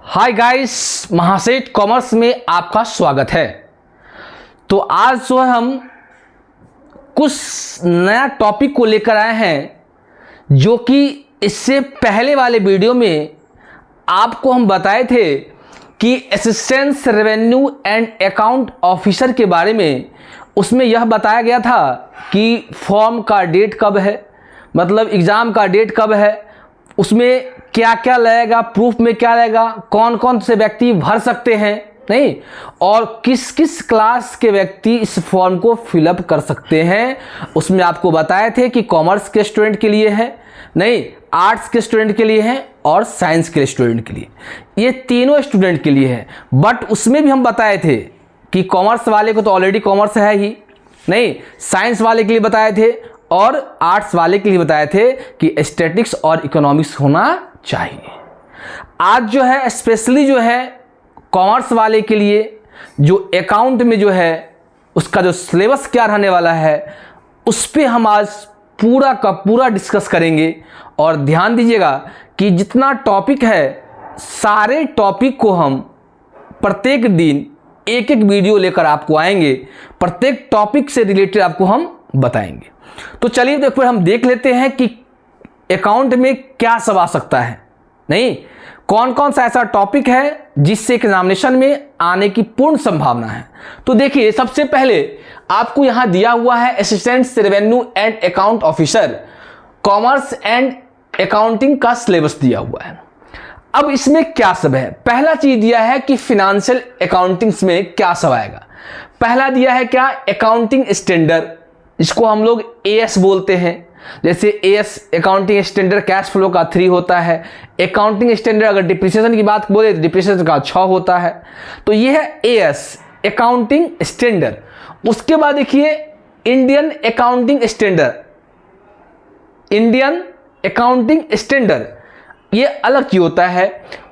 Hi guys, Mahaseth commerce में आपका स्वागत है। तो आज जो है हम कुछ नया टॉपिक को लेकर आए हैं जो कि इससे पहले वाले वीडियो में आपको हम बताए थे कि assistant revenue and account officer के बारे में। उसमें यह बताया गया था कि फॉर्म का डेट कब है, मतलब एग्ज़ाम का डेट कब है, उसमें क्या क्या लगेगा, प्रूफ में क्या लगेगा, कौन कौन से व्यक्ति भर सकते हैं नहीं, और किस किस क्लास के व्यक्ति इस फॉर्म को फिलअप कर सकते हैं। उसमें आपको बताए थे कि कॉमर्स के स्टूडेंट के लिए है नहीं, आर्ट्स के स्टूडेंट के लिए है और साइंस के स्टूडेंट के लिए, ये तीनों स्टूडेंट के लिए है। बट उसमें भी हम बताए थे कि कॉमर्स वाले को तो ऑलरेडी कॉमर्स है ही नहीं, साइंस वाले के लिए बताए थे और आर्ट्स वाले के लिए बताए थे कि स्टैटिक्स और इकोनॉमिक्स होना चाहिए। आज जो है स्पेशली जो है कॉमर्स वाले के लिए जो अकाउंट में जो है उसका जो सिलेबस क्या रहने वाला है उस पर हम आज पूरा का पूरा डिस्कस करेंगे। और ध्यान दीजिएगा कि जितना टॉपिक है सारे टॉपिक को हम प्रत्येक दिन एक एक वीडियो लेकर आपको आएंगे, प्रत्येक टॉपिक से रिलेटेड आपको हम बताएंगे। तो चलिए देखो हम देख लेते हैं कि अकाउंट में क्या सब आ सकता है नहीं, कौन कौन सा ऐसा टॉपिक है जिससे एग्जामिनेशन में आने की पूर्ण संभावना है। तो देखिए सबसे पहले आपको यहां दिया हुआ है assistant revenue and account officer commerce and accounting का सिलेबस दिया हुआ है। अब इसमें क्या सब है, पहला चीज दिया है कि फिनेंशियल अकाउंटिंग में क्या सब आएगा। पहला दिया है क्या, अकाउंटिंग स्टैंडर्ड, इसको हम लोग एएस बोलते हैं। जैसे as accounting standard cash flow का 3 होता है, अकाउंटिंग स्टैंडर्ड अगर डिप्रिसिएशन की बात बोले तो डिप्रिसिएशन का 6 होता है। तो ये है एएस अकाउंटिंग स्टैंडर्ड। उसके बाद देखिए Indian accounting standard, Indian accounting standard ये अलग चीज होता है।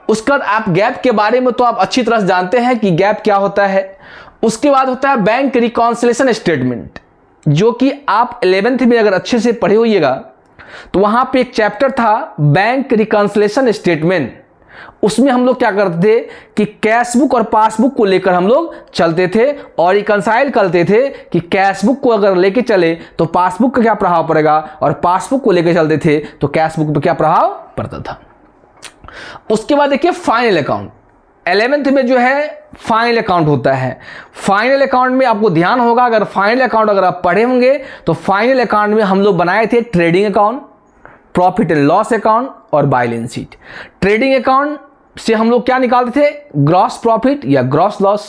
उसके बाद आप गैप के बारे में तो आप अच्छी तरह से जानते हैं कि गैप क्या होता है। उसके बाद होता है बैंक रिकॉन्सिलेशन स्टेटमेंट, जो कि आप 11th में अगर अच्छे से पढ़े होइएगा तो वहां पे एक चैप्टर था बैंक रिकॉन्सिलेशन स्टेटमेंट। उसमें हम लोग क्या करते थे कि कैश बुक और पासबुक को लेकर हम लोग चलते थे और रिकंसाइल करते थे कि कैश बुक को अगर लेके चले तो पासबुक का क्या प्रभाव पड़ेगा, और पासबुक को लेकर चलते थे तो कैश बुक पर क्या प्रभाव पड़ता था। उसके बाद देखिए फाइनल अकाउंट, 11th में जो है फाइनल अकाउंट होता है। फाइनल अकाउंट में आपको ध्यान होगा, अगर फाइनल अकाउंट अगर आप पढ़े होंगे तो फाइनल अकाउंट में हम लोग बनाए थे trading account, profit and loss account और बैलेंस शीट। ट्रेडिंग अकाउंट से हम लोग क्या निकालते थे, ग्रॉस प्रॉफिट या ग्रॉस लॉस।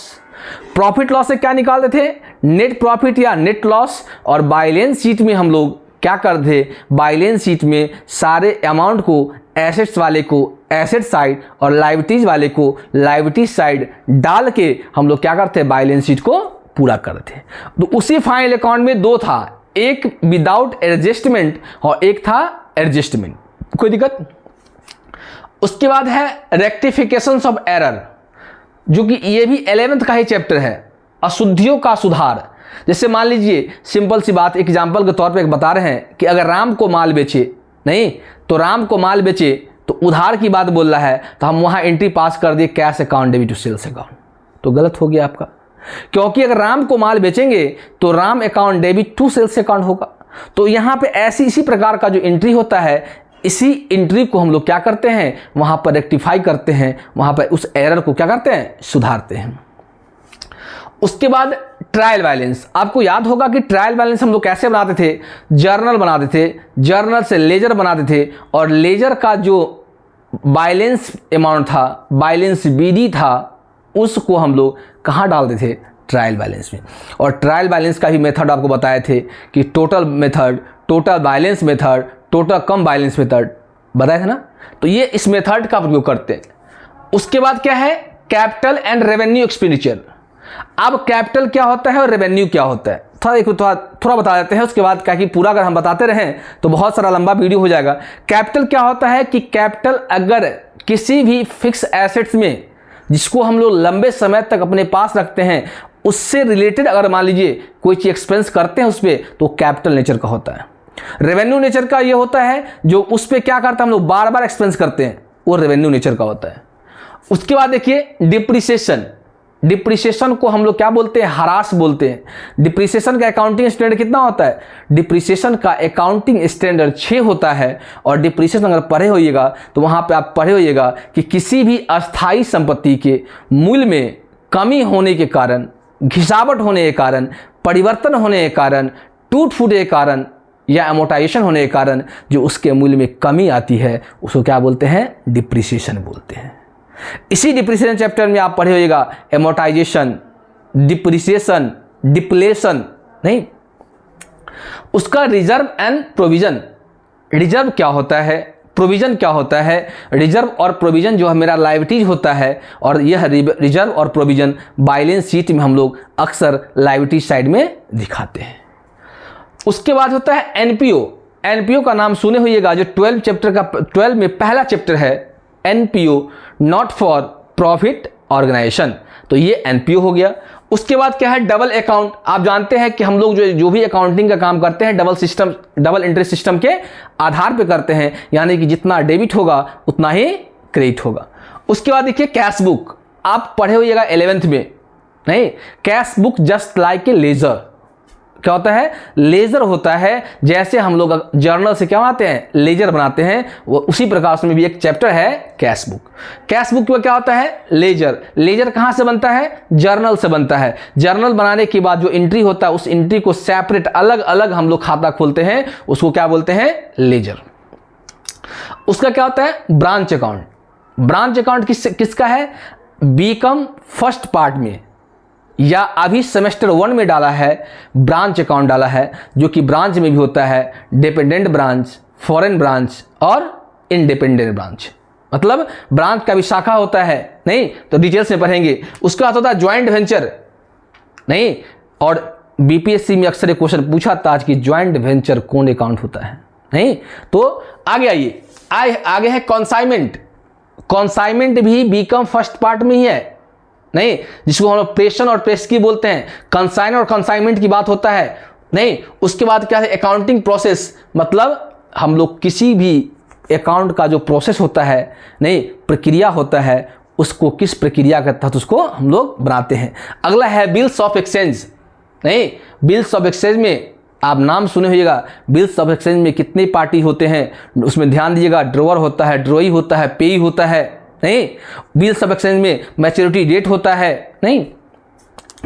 प्रॉफिट लॉस से क्या निकालते थे, नेट प्रॉफिट या नेट लॉस। और बैलेंस शीट में हम लोग क्या करते थे, बैलेंस शीट में सारे अमाउंट को एसेट्स वाले को एसेट साइड और लायबिलिटीज वाले को लायबिलिटी साइड डाल के हम लोग क्या करते हैं, बैलेंस शीट को पूरा करते हैं। तो उसी फाइनल अकाउंट में 2 था, एक विदाउट एडजस्टमेंट और एक था एडजस्टमेंट, कोई दिक्कत। उसके बाद है रेक्टिफिकेशंस ऑफ एरर, जो कि ये भी 11th का ही चैप्टर है, अशुद्धियों का सुधार। जैसे मान लीजिए सिंपल सी बात एग्जाम्पल के तौर पे बता रहे हैं कि अगर राम को माल बेचे नहीं, तो राम को माल बेचे तो उधार की बात बोल रहा है तो हम वहां एंट्री पास कर दिए cash account debit to sales account, तो गलत हो गया आपका। क्योंकि अगर राम को माल बेचेंगे तो Ram account debit to sales account होगा। तो यहां पे ऐसी इसी प्रकार का जो एंट्री होता है, इसी एंट्री को हम लोग क्या करते हैं, वहां पर रेक्टिफाई करते हैं, वहां पर उस एरर को क्या करते हैं, सुधारते हैं। उसके बाद ट्रायल बैलेंस, आपको याद होगा कि ट्रायल बैलेंस हम लोग कैसे बनाते थे, जर्नल बनाते थे, जर्नल से लेजर बनाते थे, और लेजर का जो बैलेंस अमाउंट था, बैलेंस बीडी था, उसको हम लोग कहाँ डालते थे, ट्रायल बैलेंस में। और ट्रायल बैलेंस का भी मेथड आपको बताए थे कि total method, total balance method, total cum balance method बताया था ना। तो ये इस मेथड का प्रयोग करते हैं। उसके बाद क्या है, कैपिटल एंड रेवेन्यू एक्सपेंडिचर। अब कैपिटल क्या होता है और रेवेन्यू क्या होता है थोड़ा बता देते हैं। उसके बाद क्या कि पूरा अगर हम बताते रहें तो बहुत सारा लंबा वीडियो हो जाएगा। कैपिटल क्या होता है कि कैपिटल अगर किसी भी फिक्स एसेट्स में जिसको हम लोग लंबे समय तक अपने पास रखते हैं, उससे रिलेटेड अगर मान लीजिए कोई चीज एक्सपेंस करते हैं उस पर, तो कैपिटल नेचर का होता है। रेवेन्यू नेचर का ये होता है जो उस पर क्या करता है, हम लोग बार बार एक्सपेंस करते हैं, वो रेवेन्यू नेचर का होता है। उसके बाद देखिए डिप्रिसिएशन। डिप्रिसिएशन को हम लोग क्या बोलते हैं, ह्रास बोलते हैं। डिप्रिसिएशन का अकाउंटिंग स्टैंडर्ड कितना होता है, डिप्रिसिएशन का अकाउंटिंग स्टैंडर्ड 6 होता है। और डिप्रिसिएशन अगर पढ़े होइएगा तो वहाँ पे आप पढ़े होइएगा कि किसी भी अस्थाई संपत्ति के मूल्य में कमी होने के कारण, घिसावट होने के कारण, परिवर्तन होने के कारण, टूट फूट के कारण या अमोर्टाइजेशन होने के कारण जो उसके मूल्य में कमी आती है उसको क्या बोलते हैं, डिप्रिसिएशन बोलते हैं। इसी डिप्रिसिएशन चैप्टर में आप पढ़े होइएगा एमोर्टाइजेशन, डिप्रिसिएशन, डिप्लेशन, नहीं, उसका रिजर्व एंड प्रोविजन। रिजर्व क्या होता है, प्रोविजन क्या होता है। रिजर्व और प्रोविजन जो है मेरा लायबिलिटीज होता है, और यह रिजर्व और प्रोविजन बैलेंस शीट में हम लोग अक्सर लायबिलिटी साइड में दिखाते हैं। उसके बाद होता है एनपीओ। एनपीओ का नाम सुने होइएगा, जो 12 में पहला चैप्टर है NPO, not for profit organisation. तो ये एनपीओ हो गया। उसके बाद क्या है, डबल अकाउंट। आप जानते हैं कि हम लोग जो भी अकाउंटिंग का काम करते हैं डबल एंट्री सिस्टम के आधार पे करते हैं, यानी कि जितना डेबिट होगा उतना ही क्रेडिट होगा। उसके बाद देखिए कैश बुक। आप पढ़े होइएगा 11th में, नहीं, cash book just like a ledger. क्या होता है, लेजर होता है। जैसे हम लोग जर्नल से क्या बनाते हैं, लेजर बनाते हैं, वो उसी प्रकार उसमें भी एक चैप्टर है कैश बुक। कैश बुक में क्या होता है, लेजर। लेजर कहाँ से बनता है, जर्नल से बनता है। जर्नल बनाने के बाद जो एंट्री होता है उस एंट्री को सेपरेट अलग अलग हम लोग खाता खोलते हैं, उसको क्या बोलते हैं, लेजर। उसका क्या होता है, ब्रांच अकाउंट। ब्रांच अकाउंट किसका है, बीकॉम फर्स्ट पार्ट में या अभी सेमेस्टर 1 में डाला है, ब्रांच अकाउंट डाला है, जो कि ब्रांच में भी होता है डिपेंडेंट ब्रांच, फॉरेन ब्रांच और इंडिपेंडेंट ब्रांच। मतलब ब्रांच का भी शाखा होता है, नहीं तो डिटेल्स में पढ़ेंगे। उसके बाद होता है ज्वाइंट वेंचर, नहीं, और बीपीएससी में अक्सर एक क्वेश्चन पूछा था आज कि ज्वाइंट वेंचर कौन अकाउंट होता है, नहीं। तो आगे आगे है कॉन्साइनमेंट। कॉन्साइनमेंट भी बीकॉम फर्स्ट पार्ट में ही है, नहीं, जिसको हम लोग प्रेषण और प्रेषकी बोलते हैं। कंसाइन और कंसाइनमेंट की बात होता है, नहीं। उसके बाद क्या है, अकाउंटिंग प्रोसेस। मतलब हम लोग किसी भी अकाउंट का जो प्रोसेस होता है, नहीं, प्रक्रिया होता है, उसको किस प्रक्रिया के तहत उसको हम लोग बनाते हैं। अगला है बिल्स ऑफ एक्सचेंज, नहीं। बिल्स ऑफ एक्सचेंज में आप नाम सुने होइएगा, बिल्स ऑफ एक्सचेंज में कितने पार्टी होते हैं उसमें ध्यान दीजिएगा। ड्रोअर होता है, ड्रोई होता है, पेई होता है, नहीं। बिल्स ऑफ एक्सचेंज में मैच्योरिटी डेट होता है, नहीं।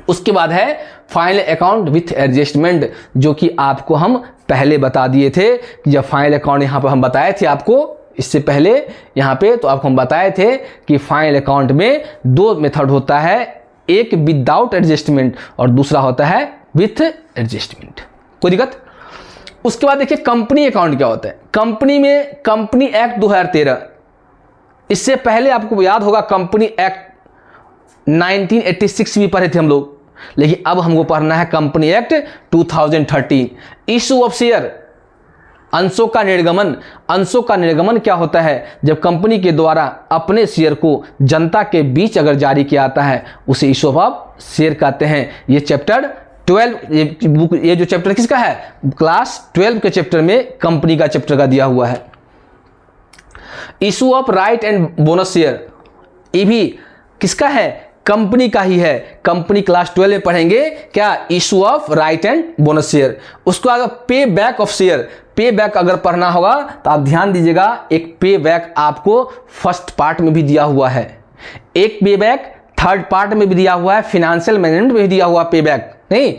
उसके बाद है फाइनल अकाउंट विथ एडजस्टमेंट, जो कि आपको हम पहले बता दिए थे कि जब फाइनल अकाउंट यहाँ पर हम बताए थे आपको इससे पहले यहाँ पे, तो आपको हम बताए थे कि फाइनल अकाउंट में 2 मेथड होता है, एक विदाउट एडजस्टमेंट और दूसरा होता है विथ एडजस्टमेंट। कोई दिक्कत। उसके बाद देखिए कंपनी अकाउंट क्या होता है। कंपनी में कंपनी एक्ट 2013, इससे पहले आपको याद होगा कंपनी एक्ट 1986 भी पढ़े थे हम लोग, लेकिन अब हमको पढ़ना है company act 2013। Issue of share, अंशों का निर्गमन। अंशों का निर्गमन क्या होता है, जब कंपनी के द्वारा अपने शेयर को जनता के बीच अगर जारी किया जाता है उसे इशू ऑफ शेयर कहते हैं। ये चैप्टर 12, ये जो चैप्टर किसका है, क्लास 12 के चैप्टर में कंपनी का चैप्टर का दिया हुआ है। Issue of right and bonus share, ये भी किसका है, कंपनी का ही है। कंपनी क्लास 12 में पढ़ेंगे क्या, issue of right and bonus share. उसको अगर पे बैक ऑफ शेयर, पे बैक अगर पढ़ना होगा तो आप ध्यान दीजिएगा, एक पे बैक आपको फर्स्ट पार्ट में भी दिया हुआ है, एक पे बैक थर्ड पार्ट में भी दिया हुआ है, फाइनेंशियल मैनेजमेंट में भी दिया हुआ पे बैक, नहीं।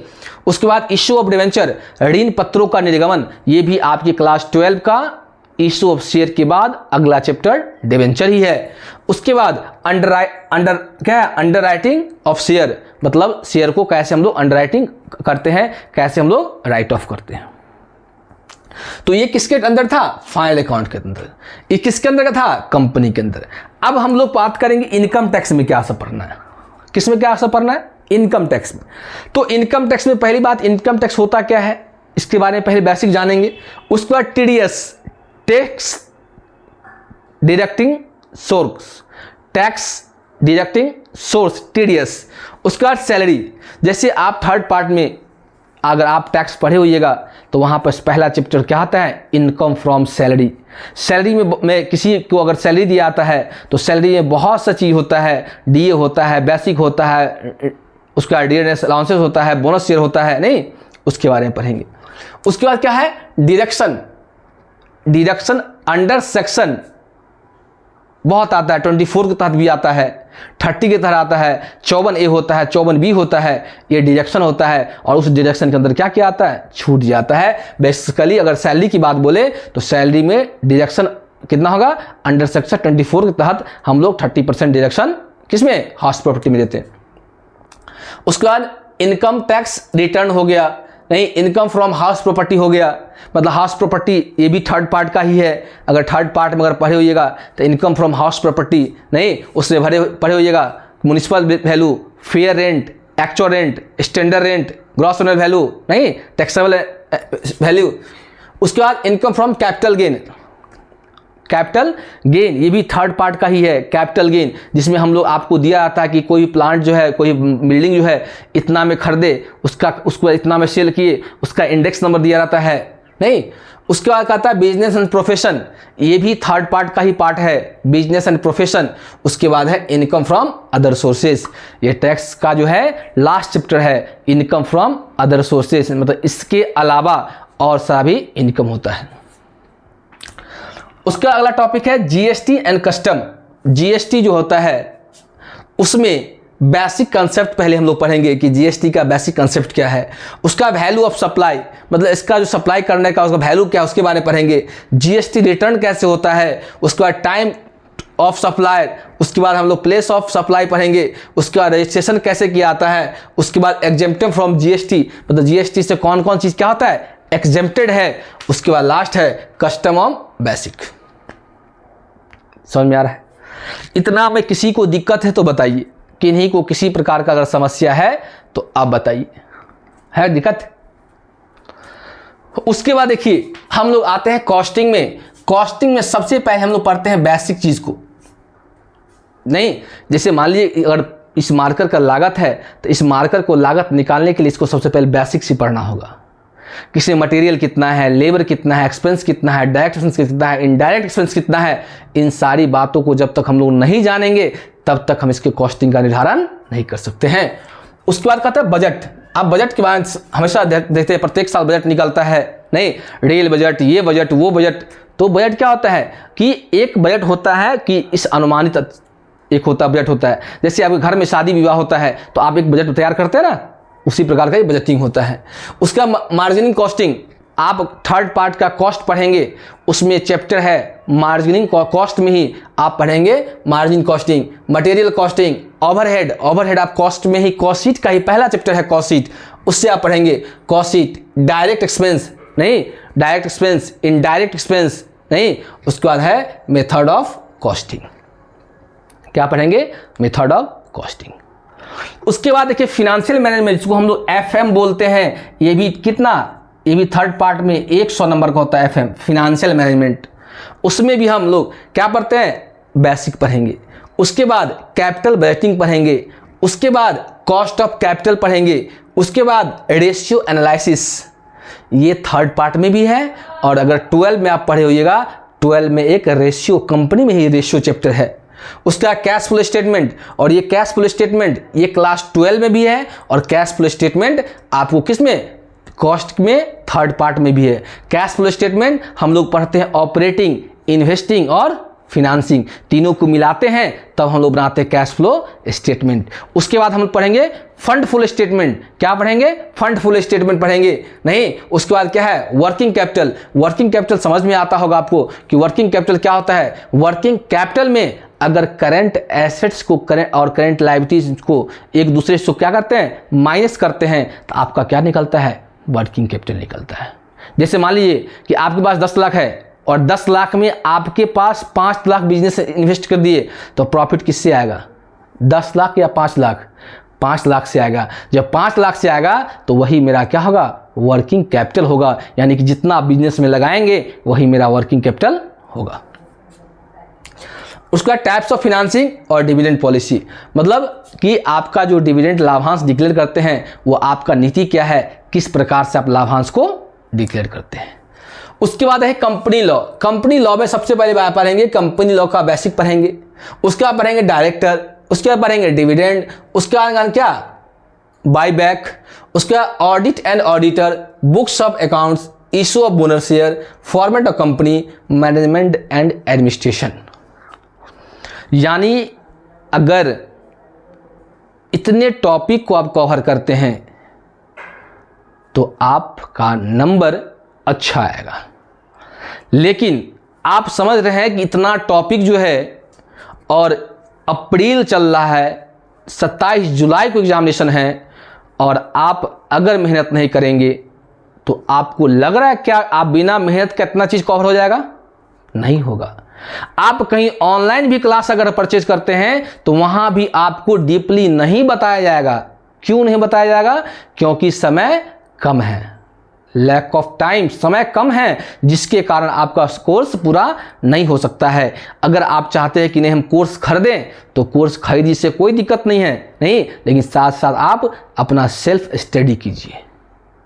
उसके बाद इशू ऑफ डिवेंचर, ऋण पत्रों का निर्गमन, ये भी आपकी क्लास 12 का इशू ऑफ शेयर के बाद अगला चैप्टर डिवेंचर ही है। उसके बाद अंडरराइटिंग ऑफ शेयर, मतलब शेयर को कैसे हम लोग अंडरराइटिंग करते हैं, कैसे हम लोग राइट ऑफ करते हैं। तो ये किसके अंदर था, फाइनल अकाउंट के अंदर। ये किसके अंदर का था, कंपनी के अंदर। अब हम लोग बात करेंगे इनकम टैक्स में क्या सब पढ़ना है। किस में क्या सब पढ़ना है, इनकम टैक्स में। तो इनकम टैक्स में पहली बात, इनकम टैक्स होता क्या है इसके बारे में पहले बेसिक जानेंगे। उसके बाद TDS, tax deducting source, tax deducting source TDS. उसके बाद सैलरी, जैसे आप थर्ड पार्ट में अगर आप टैक्स पढ़े होइएगा तो वहाँ पर पहला चैप्टर क्या आता है, इनकम फ्रॉम सैलरी। सैलरी में किसी को अगर सैलरी दिया जाता है तो सैलरी में बहुत सा चीज़ होता है, डीए होता है, बेसिक होता है, उसका डीएनएस अलाउंसेस होता है, बोनस शेयर होता है, नहीं, उसके बारे में पढ़ेंगे। उसके बाद क्या है, डिडक्शन। डिडक्शन अंडर सेक्शन बहुत आता है, 24 के तहत भी आता है, 30 के तहत आता है, 54A होता है, 54B होता है, ये डिडक्शन होता है। और उस डिडक्शन के अंदर क्या क्या आता है, छूट जाता है। बेसिकली अगर सैलरी की बात बोले तो सैलरी में डिडक्शन कितना होगा, अंडर सेक्शन 24 के तहत हम लोग 30% डिडक्शन किसमें, हाउस प्रॉपर्टी में देते हैं। उसके बाद इनकम टैक्स रिटर्न हो गया, नहीं, इनकम फ्रॉम हाउस प्रॉपर्टी हो गया, मतलब हाउस प्रॉपर्टी ये भी थर्ड पार्ट का ही है। अगर थर्ड पार्ट में अगर पढ़े होइएगा तो इनकम फ्रॉम हाउस प्रॉपर्टी, नहीं, उसमें पढ़े होइएगा municipal value, fair rent, actual rent, standard rent, gross owner value, नहीं, टैक्सेबल वैल्यू। उसके बाद income from capital gain. Capital gain ये भी थर्ड पार्ट का ही है, कैपिटल गेन, जिसमें हम लोग आपको दिया जाता है कि कोई प्लांट जो है, कोई बिल्डिंग जो है इतना में खरीदे, उसको इतना में सेल किए, उसका इंडेक्स नंबर दिया जाता है, नहीं। उसके बाद कहता है बिजनेस एंड प्रोफेशन, ये भी थर्ड पार्ट का ही पार्ट है, बिजनेस एंड प्रोफेशन। उसके बाद है इनकम फ्रॉम अदर सोर्सेज, ये टैक्स का जो है लास्ट चैप्टर है, इनकम फ्रॉम अदर सोर्सेज, मतलब इसके अलावा और सा भी इनकम होता है। उसका अगला टॉपिक है जीएसटी एंड कस्टम। जीएसटी जो होता है उसमें बेसिक कंसेप्ट पहले हम लोग पढ़ेंगे कि जीएसटी का बेसिक कंसेप्ट क्या है, उसका वैल्यू ऑफ सप्लाई, मतलब इसका जो सप्लाई करने का उसका वैल्यू क्या है उसके बारे में पढ़ेंगे। जीएसटी रिटर्न कैसे होता है, उसके बाद टाइम ऑफ सप्लायर, उसके बाद हम लोग प्लेस ऑफ सप्लाई पढ़ेंगे, उसके बाद रजिस्ट्रेशन कैसे किया जाता है, उसके बाद एग्जेम्प्टेड फ्रॉम जीएसटी, मतलब जीएसटी से कौन कौन चीज़ क्या होता है, एग्जेम्प्टेड है। उसके बाद लास्ट है कस्टम ऑन बेसिक। समझ में आ रहा है? इतना में किसी को दिक्कत है तो बताइए, किन्हीं को किसी प्रकार का अगर समस्या है तो आप बताइए, है दिक्कत? उसके बाद देखिए हम लोग आते हैं कॉस्टिंग में। कॉस्टिंग में सबसे पहले हम लोग पढ़ते हैं बेसिक चीज को, नहीं, जैसे मान लीजिए अगर इस मार्कर का लागत है तो इस मार्कर को लागत निकालने के लिए इसको सबसे पहले बेसिक से पढ़ना होगा। किसी मटेरियल कितना है, लेबर कितना है, एक्सपेंस कितना है, डायरेक्ट एक्सपेंस कितना है, इनडायरेक्ट एक्सपेंस कितना है, इन सारी बातों को जब तक हम लोग नहीं जानेंगे तब तक हम इसके कॉस्टिंग का निर्धारण नहीं कर सकते हैं। उसके बाद कहते हैं बजट। आप बजट के बारे में हमेशा देखते हैं, प्रत्येक साल बजट निकलता है, नहीं, रेल बजट, ये बजट, वो बजट। तो बजट क्या होता है कि एक बजट होता है कि इस अनुमानित, एक होता बजट होता है, जैसे आपके घर में शादी विवाह होता है तो आप एक बजट तैयार करते हैं ना, उसी प्रकार का ही बजटिंग होता है। उसका मार्जिनिंग कॉस्टिंग, आप थर्ड पार्ट का कॉस्ट पढ़ेंगे, उसमें चैप्टर है मार्जिनिंग कॉस्ट में ही आप पढ़ेंगे margin costing, material costing, overhead. Overhead आप कॉस्ट में ही, कॉस्ट शीट का ही पहला चैप्टर है कॉस्ट शीट, उससे आप पढ़ेंगे कॉस्ट शीट, डायरेक्ट एक्सपेंस, नहीं, डायरेक्ट एक्सपेंस, इनडायरेक्ट एक्सपेंस, नहीं। उसके बाद है मेथड ऑफ कॉस्टिंग, क्या पढ़ेंगे, मेथड ऑफ कॉस्टिंग। उसके बाद देखिए फिनेंशियल मैनेजमेंट, जिसको हम लोग एफएम बोलते हैं, ये भी कितना, ये भी थर्ड पार्ट में 100 नंबर का होता है एफएम, फिनेंशियल मैनेजमेंट। उसमें भी हम लोग क्या पढ़ते हैं, बेसिक पढ़ेंगे। उसके बाद कैपिटल बजटिंग पढ़ेंगे, उसके बाद कॉस्ट ऑफ कैपिटल पढ़ेंगे, उसके बाद रेशियो एनालिसिस, ये थर्ड पार्ट में भी है। और अगर 12 में आप पढ़े होइएगा, 12 में एक रेशियो, कंपनी में ही रेशियो चैप्टर है। उसका कैश फ्लो स्टेटमेंट, और ये कैश फ्लो स्टेटमेंट ये क्लास 12 में भी है, और कैश फ्लो स्टेटमेंट आपको किस में, कॉस्ट में थर्ड पार्ट में भी है। कैश फ्लो स्टेटमेंट हम लोग पढ़ते हैं ऑपरेटिंग, इन्वेस्टिंग और फिनांसिंग, तीनों को मिलाते हैं तब हम लोग बनाते हैं कैश फ्लो स्टेटमेंट। उसके बाद हम पढ़ेंगे फंड फुल स्टेटमेंट, क्या पढ़ेंगे, फंड फुल स्टेटमेंट पढ़ेंगे, नहीं। उसके बाद क्या है, वर्किंग कैपिटल। वर्किंग कैपिटल समझ में आता होगा आपको कि वर्किंग कैपिटल क्या होता है। वर्किंग कैपिटल में अगर करंट एसेट्स को और करंट लायबिलिटीज को एक दूसरे से क्या करते हैं, माइनस करते हैं, तो आपका क्या निकलता है, वर्किंग कैपिटल निकलता है। जैसे मान लीजिए कि आपके पास 10 लाख है और 10 लाख में आपके पास 5 लाख बिजनेस इन्वेस्ट कर दिए, तो प्रॉफिट किससे आएगा, 10 लाख या 5 लाख, 5 लाख से आएगा। जब 5 लाख से आएगा तो वही मेरा क्या होगा, वर्किंग कैपिटल होगा, यानी कि जितना आप बिजनेस में लगाएंगे वही मेरा वर्किंग कैपिटल होगा। उसका टाइप्स ऑफ फिनांसिंग और डिविडेंड पॉलिसी, मतलब कि आपका जो डिविडेंड लाभांश डिक्लेयर करते हैं वो आपका नीति क्या है, किस प्रकार से आप लाभांश को डिक्लेयर करते हैं। उसके बाद है कंपनी लॉ। कंपनी लॉ में सबसे पहले बात पढ़ेंगे कंपनी लॉ का बेसिक पढ़ेंगे, उसके बाद पढ़ेंगे डायरेक्टर, उसके बाद पढ़ेंगे डिविडेंड, उसके बाद क्या बाईबैक, उसके बाद audit and auditor, books of accounts, issue of bonus share, format of company, management and administration. यानी अगर इतने टॉपिक को आप कवर करते हैं तो आपका नंबर अच्छा आएगा। लेकिन आप समझ रहे हैं कि इतना टॉपिक जो है और अप्रैल चल रहा है, 27 जुलाई को एग्जामिनेशन है और आप अगर मेहनत नहीं करेंगे तो आपको लग रहा है क्या आप बिना मेहनत का इतना चीज़ कवर हो जाएगा? नहीं होगा। आप कहीं ऑनलाइन भी क्लास अगर परचेज करते हैं तो वहां भी आपको डीपली नहीं बताया जाएगा। क्यों नहीं बताया जाएगा? क्योंकि समय कम है, लैक ऑफ टाइम, समय कम है, जिसके कारण आपका कोर्स पूरा नहीं हो सकता है। अगर आप चाहते हैं कि नहीं हम कोर्स खरीदें तो कोर्स खरीदी से कोई दिक्कत नहीं है, नहीं, लेकिन साथ साथ आप अपना सेल्फ स्टडी कीजिए।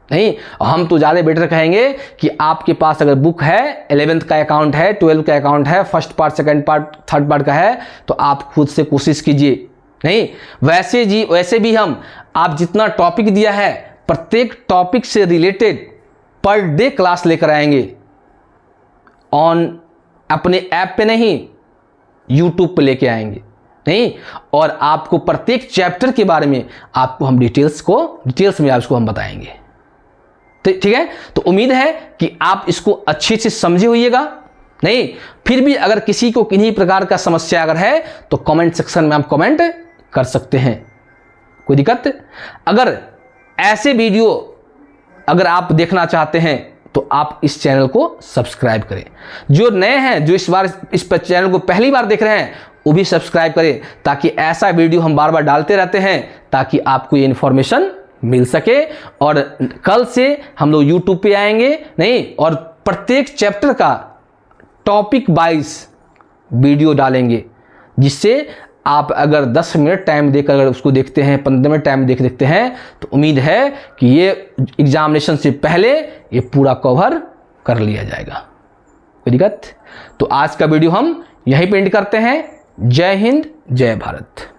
नहीं, हम तो ज़्यादा बेटर कहेंगे कि आपके पास अगर बुक है, 11th का अकाउंट है, 12th का अकाउंट है, first part, second part, third part का है, तो आप खुद से कोशिश कीजिए। नहीं, वैसे भी हम आप जितना टॉपिक दिया है प्रत्येक टॉपिक से रिलेटेड पर डे क्लास लेकर आएंगे, अपने ऐप पे नहीं, यूट्यूब पे लेके आएंगे। नहीं, और आपको प्रत्येक चैप्टर के बारे में आपको हम डिटेल्स में आपको हम बताएंगे। ठीक है, तो उम्मीद है कि आप इसको अच्छे से समझे होइएगा। नहीं, फिर भी अगर किसी को किन्हीं प्रकार का समस्या अगर है तो कमेंट सेक्शन में आप कमेंट कर सकते हैं, कोई दिक्कत। अगर ऐसे वीडियो अगर आप देखना चाहते हैं तो आप इस चैनल को सब्सक्राइब करें। जो नए हैं, जो इस पर चैनल को पहली बार देख रहे हैं, वो भी सब्सक्राइब करें, ताकि ऐसा वीडियो हम बार बार डालते रहते हैं, ताकि आपको ये इन्फॉर्मेशन मिल सके। और कल से हम लोग यूट्यूब पे आएंगे, नहीं, और प्रत्येक चैप्टर का टॉपिक वाइज वीडियो डालेंगे, जिससे आप अगर 10 मिनट टाइम देकर अगर उसको देखते हैं, 15 मिनट टाइम देखते हैं, तो उम्मीद है कि ये एग्जामिनेशन से पहले ये पूरा कवर कर लिया जाएगा। कोई दिक्कत? तो आज का वीडियो हम यहीं पे एंड करते हैं। जय हिंद, जय भारत।